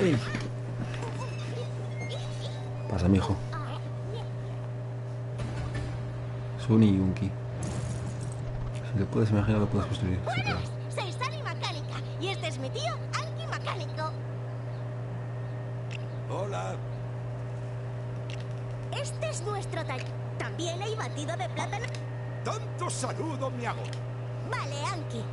¡Ey! Pasa, mijo. Suni y Yunki. Si le puedes imaginar, lo puedes construir. Sí, claro. Soy Sally Mecánica y este es mi tío, Anki Mecánico. Hola. Este es nuestro taller. También hay batido de plátano. Tanto saludo me hago. Vale, Anki.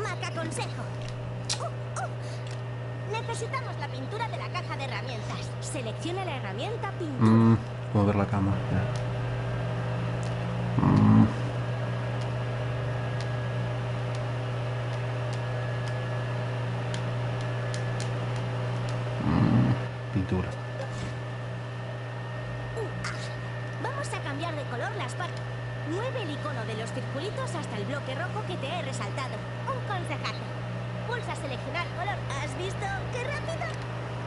Maca consejo. Necesitamos la pintura de la caja de herramientas. Selecciona la herramienta pintura. Mover la cama. Ya. Pintura. Vamos a cambiar de color las partes. Mueve el icono de los circulitos hasta el bloque rojo que te he resaltado. Un consejazo. Pulsa seleccionar color. ¿Has visto? ¡Qué rápido!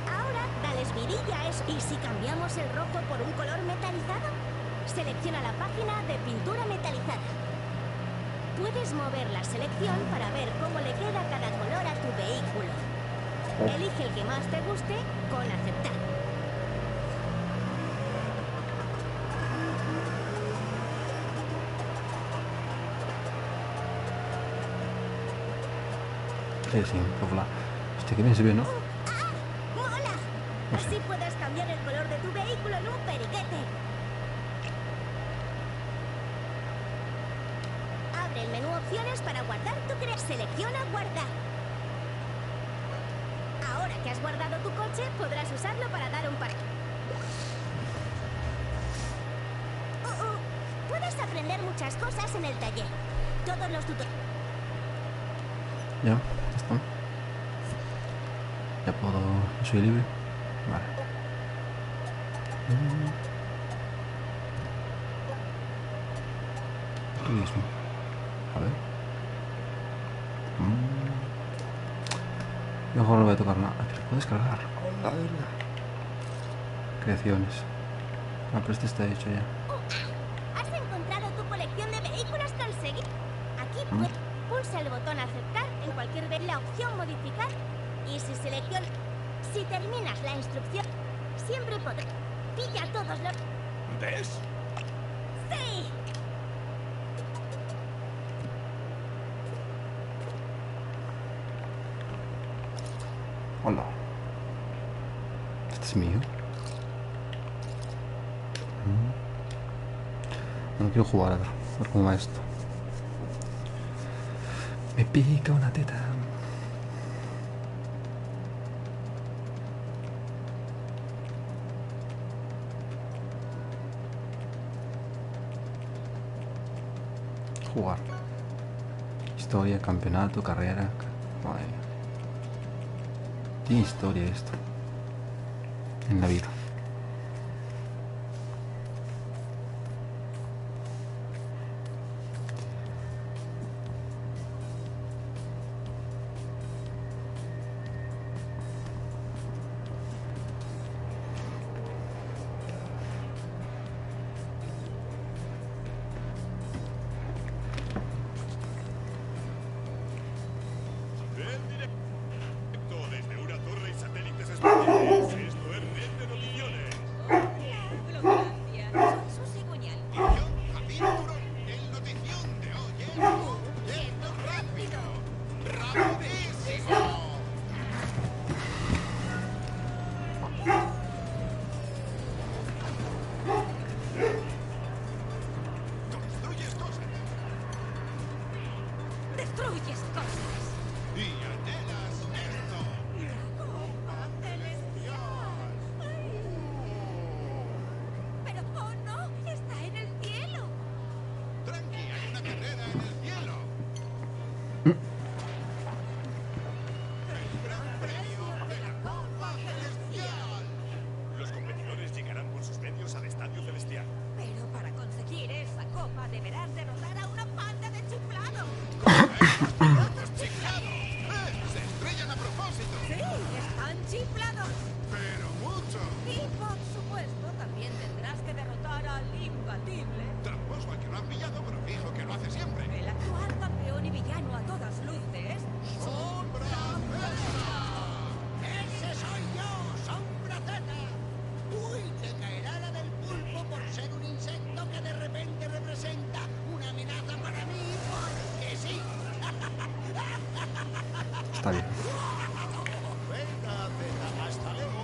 Ahora, dales vidilla a eso. ¿Y si cambiamos el rojo por un color metalizado? Selecciona la página de pintura metalizada. Puedes mover la selección para ver cómo le queda cada color a tu vehículo. Elige el que más te guste con aceptar. Sí, pobla. Hostia, que bien se ve, ¿no? ¡Mola! No sé. Así puedes cambiar el color de tu vehículo en un periquete. Abre el menú opciones para guardar tu selecciona guardar. Ahora que has guardado tu coche, podrás usarlo para dar un parque. Puedes aprender muchas cosas en el taller. Todos los tutoriales. Ya está. Ya puedo. Soy libre. Vale. Turismo. A ver. Mejor no voy a tocar nada. Aquí lo puedes cargar. Hola, verga. Creaciones. Ah, pero este está hecho ya. Has encontrado tu colección de vehículos conseguidos. Aquí pulsa el botón aceptar en cualquier vez la opción modificar y si seleccionas, si terminas la instrucción, siempre podrás pilla todos los. ¿Ves? ¡Sí! Hola. Este es mío. No quiero jugar a ver cómo va esto. Me pica una teta. Jugar. Historia, campeonato, carrera. Madre mía. Tiene historia esto. En la vida. Desde una torre y satélites espaciales. Esto es Red de Noticiones. Gracias. Soy Susi Guñal. Cinturón, el notición de hoy es rápido. ¡Rapidísimo! Construyes cosas Destruyes cosas. y anhelas esto. ¡Copa celestial! Pero, oh no, está en el cielo. Tranqui, hay una carrera en el cielo. El gran premio de la Copa Celestial. Los competidores llegarán por sus medios al Estadio Celestial. Pero para conseguir esa copa deberás derrotar a una panda de chiflados. ¡Pilotos chiflados! ¡Se estrellan a propósito! Sí, están chiflados. Está bien. Venga, venga, hasta luego.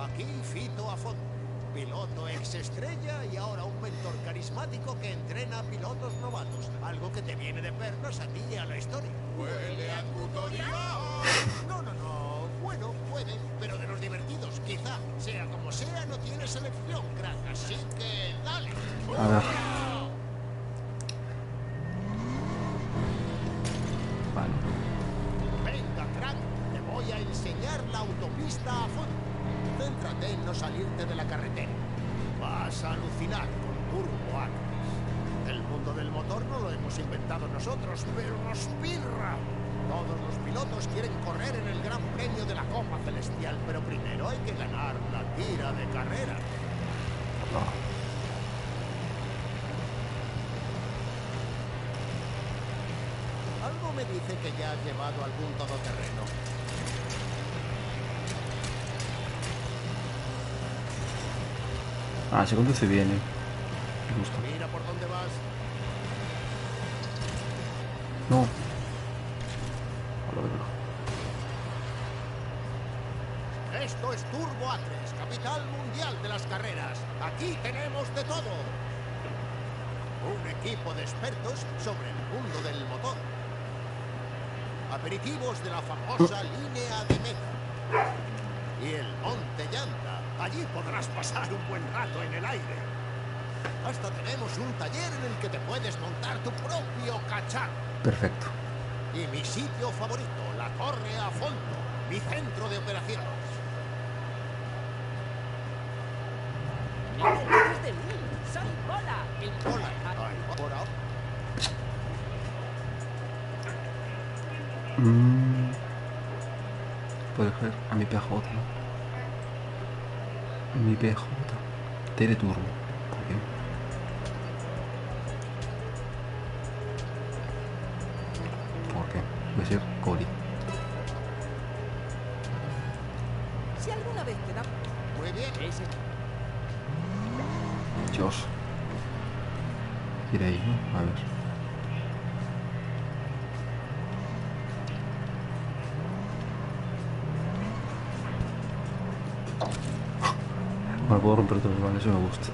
Aquí Fito Afonso, piloto ex estrella y ahora un mentor carismático que entrena a pilotos novatos. Algo que te viene de perlas a ti y a la historia. ¿Huele a tutorial? No, no, no. Bueno, puede, pero de los divertidos, quizá. Sea como sea, no tienes elección, crack. Así que dale. A ver. Vale. Venga, crack, te voy a enseñar la autopista a fondo. Céntrate en no salirte de la carretera. Vas a alucinar con Turbo Acres. El mundo del motor no lo hemos inventado nosotros, pero nos pirra. Todos los pilotos quieren correr en el Gran Premio de la Copa Celestial, pero primero hay que ganar la tira de carrera. Algo me dice que ya has llevado algún todoterreno. Ah, se conduce bien, Me gusta. Mira por dónde vas. No. Hola, hola. Esto es Turbo Acres, capital mundial de las carreras. Aquí tenemos de todo. Un equipo de expertos sobre el mundo del motor. Aperitivos de la famosa línea de meta. Y el Monte Llanta. Allí podrás pasar un buen rato en el aire. Hasta tenemos un taller en el que te puedes montar tu propio cacharro. Perfecto. Y mi sitio favorito, la Torre a Fondo, mi centro de operaciones. ¡No te olvides de mí! ¡Soy Bola! El Hola. Ay, por ahora. Puedo coger a mi PJ, ¿no? Mi PJ. Teleturbo. ¿Por qué? ¿Por qué? Voy a ser Coli. Si alguna vez te da... Muy bien. Ese... Dios. Ir ahí, ¿no? A ver. Bueno, puedo romper todo, vale, eso me gusta.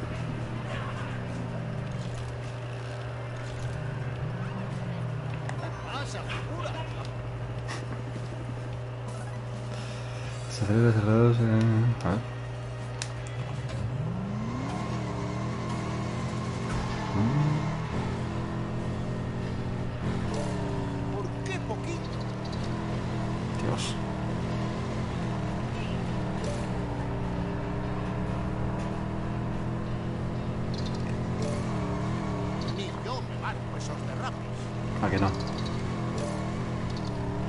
Pasa, figura. Se acelera, cerrados. A ver. ¿Por qué poquito? Dios. Ni yo me marco esos derrapes. ¿A que no?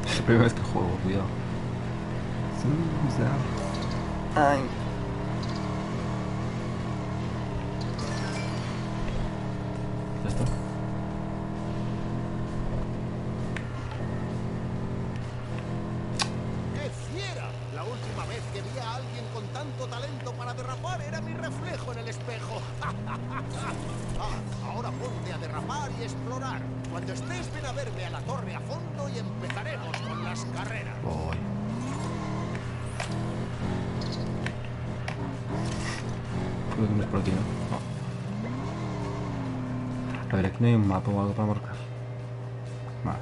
Es la primera vez que juego, cuidado. Ay. Ya está. ¡Qué fiera! La última vez que vi a alguien con tanto talento para derrapar era mi reflejo en el espejo. Ahora ponte a derrapar y explorar. Cuando estés, ven a verme a la Torre a Fondo y empezaremos con las carreras. Voy. Creo que no es por aquí, ¿no? No. A ver, aquí no hay un mapa o algo para marcar. Vale.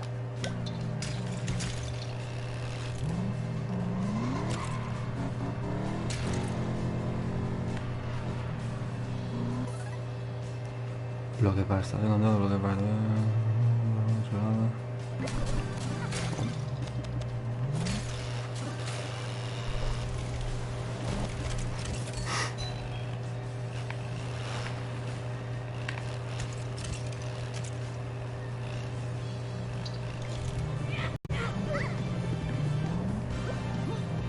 Bloque para estar encontrado, bloque para...